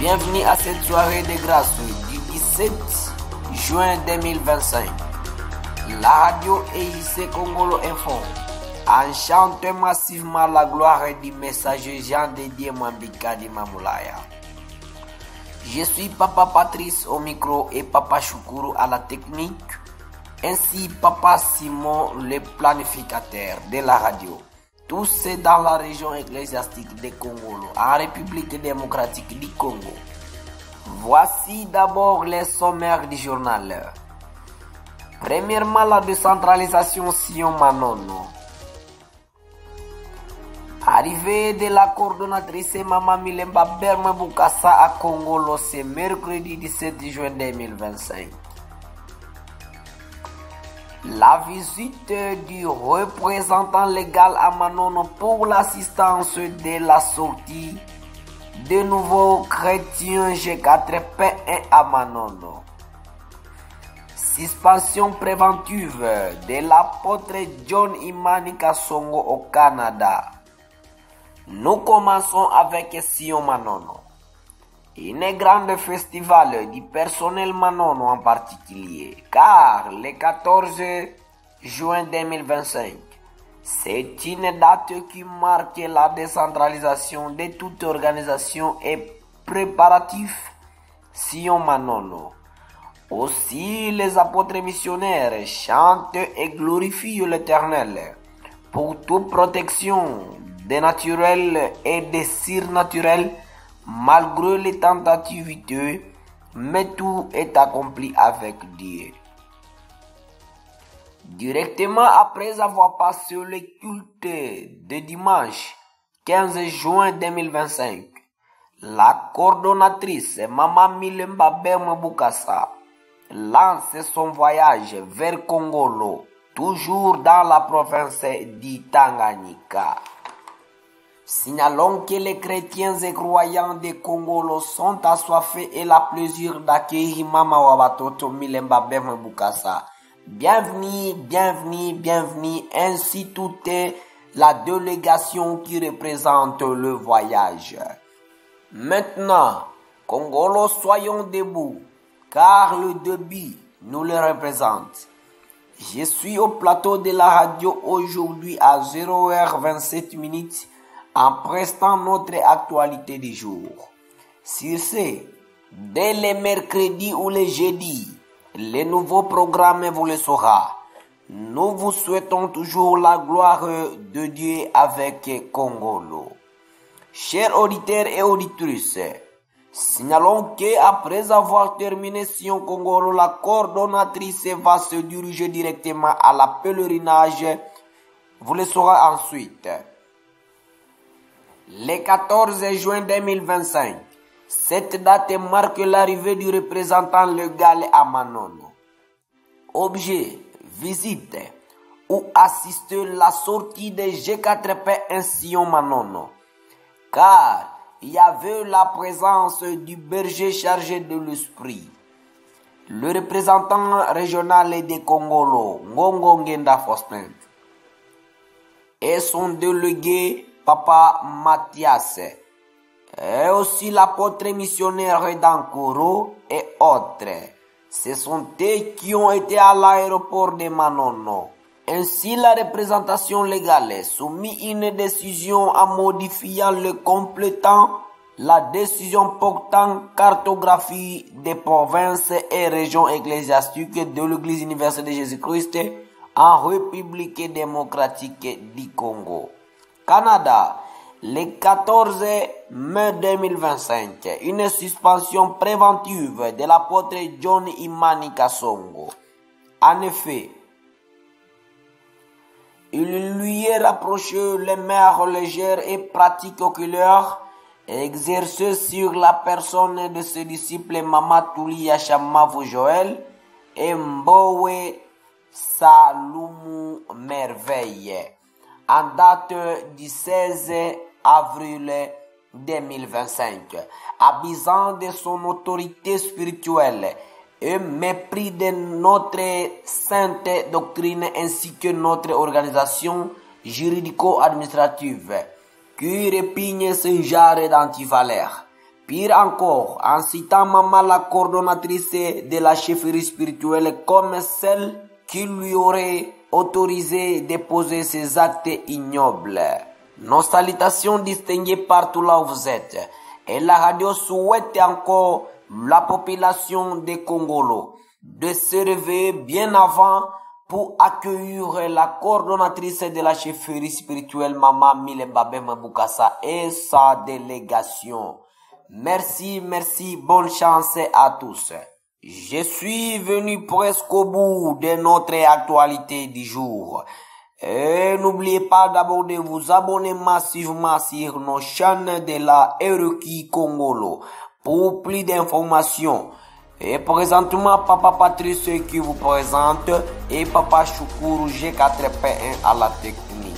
Bienvenue à cette soirée de grâce du 17 juin 2025. La radio EIC Congolo Info enchante massivement la gloire du messager Jean dédié Mambika di Mamulaya. Je suis Papa Patrice au micro et Papa Choukuru à la technique, ainsi Papa Simon le planificateur de la radio. Tous c'est dans la région ecclésiastique de Congolo, en République démocratique du Congo. Voici d'abord les sommaires du journal. Premièrement, la décentralisation Sion Manono. Arrivée de la coordonnatrice Mama Milemba Berme Bukasa à Congolo ce mercredi 17 juin 2025. La visite du représentant légal à Manono pour l'assistance de la sortie de nouveaux chrétiens G4P1 à Manono. Suspension préventive de l'apôtre John Imani Kasongo au Canada. Nous commençons avec Sion Manono. Un grand festival du personnel Manono en particulier, car le 14 juin 2025, c'est une date qui marque la décentralisation de toute organisation et préparatifs Sion Manono. Aussi, les apôtres missionnaires chantent et glorifient l'Éternel pour toute protection des naturels et des surnaturels. Malgré les tentatives, mais tout est accompli avec Dieu. Directement après avoir passé le culte de dimanche 15 juin 2025, la coordonnatrice Mama Milemba Berme Bukasa lance son voyage vers Congolo, toujours dans la province du Tanganyika. Signalons que les chrétiens et croyants de Congolo sont assoiffés et la plaisir d'accueillir Mama Wabatoto Milemba Berme Bukasa. Bienvenue, bienvenue, bienvenue, ainsi toute la délégation qui représente le voyage. Maintenant, Congolo, soyons debout, car le début nous le représente. Je suis au plateau de la radio aujourd'hui à 0h27 en prestant notre actualité du jour. Sur ce, dès les mercredis ou les jeudis, les nouveaux programmes vous le saura. Nous vous souhaitons toujours la gloire de Dieu avec Congolo. Chers auditeurs et auditrices, signalons qu'après avoir terminé Sion Congolo, la coordonnatrice va se diriger directement à la pèlerinage. Vous le saurez ensuite. Le 14 juin 2025, cette date marque l'arrivée du représentant légal à Manono. Objet, visite ou assister la sortie des G4P1 Sion Manono. Car il y avait la présence du berger chargé de l'esprit. Le représentant régional de Congolo, Ngongo Ngenda Faustin, et son délégué Papa Mathias, et aussi l'apôtre missionnaire d'Ankoro et autres. Ce sont eux qui ont été à l'aéroport de Manono. Ainsi, la représentation légale soumis une décision en modifiant le complétant la décision portant cartographie des provinces et régions ecclésiastiques de l'Église universelle de Jésus-Christ en République démocratique du Congo. Canada, le 14 mai 2025, une suspension préventive de l'apôtre John Imani Kasongo. En effet, il lui est rapproché les mères légères et pratiques oculaires exercées sur la personne de ses disciples Mama Tuli Yachamavu Joël et Mbowe Salumu Merveille, en date du 16 avril 2025, abusant de son autorité spirituelle et mépris de notre sainte doctrine ainsi que notre organisation juridico-administrative, qui répigne ce genre d'antivaleurs, Pire encore, en citant maman la coordonnatrice de la chefferie spirituelle comme celle qui lui aurait autorisé de poser ces actes ignobles. Nos salutations distinguées partout là où vous êtes. Et la radio souhaite encore la population de Congolo de se réveiller bien avant pour accueillir la coordonnatrice de la chefferie spirituelle Maman Mile Babem Bukasa et sa délégation. Merci, bonne chance à tous. Je suis venu presque au bout de notre actualité du jour. Et n'oubliez pas d'abord de vous abonner massivement sur nos chaînes de la RQ Congolo pour plus d'informations. Et présentement, Papa Patrice qui vous présente et Papa Choukuru G4P1 à la technique.